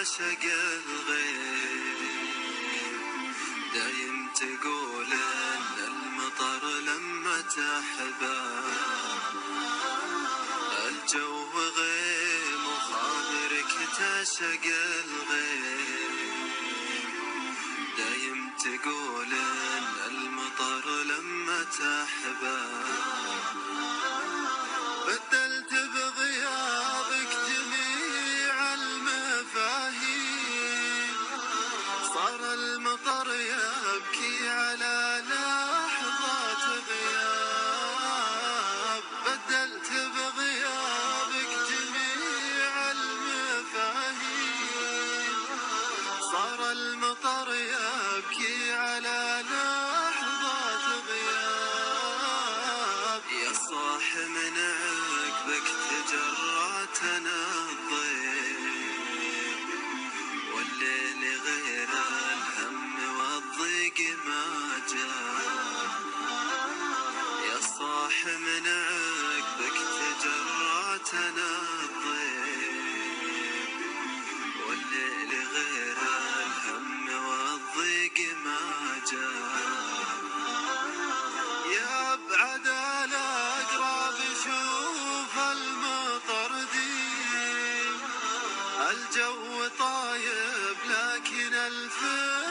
تعشق الغيب، دايم تقول ان المطر لما تحباب الجو غيم وخابرك تعشق الغيب، دايم تقول ان المطر لما تحباب بدلت بغيابك جميع المفاهيم، صار المطر يبكي على لحظات غياب، بدلت بغيابك جميع المفاهيم، صار المطر يبكي على لحظات غياب، يا صاح من عقبك تجرعتنا الضيق، والليل غير الهم والضيق ما جاء، يا صاح من عقبك تجرعتنا الضيق، والليل غير الهم والضيق ما جاء، يا ابعد الاقرب شوف المطر ديم، الجو طايب لكن الفكر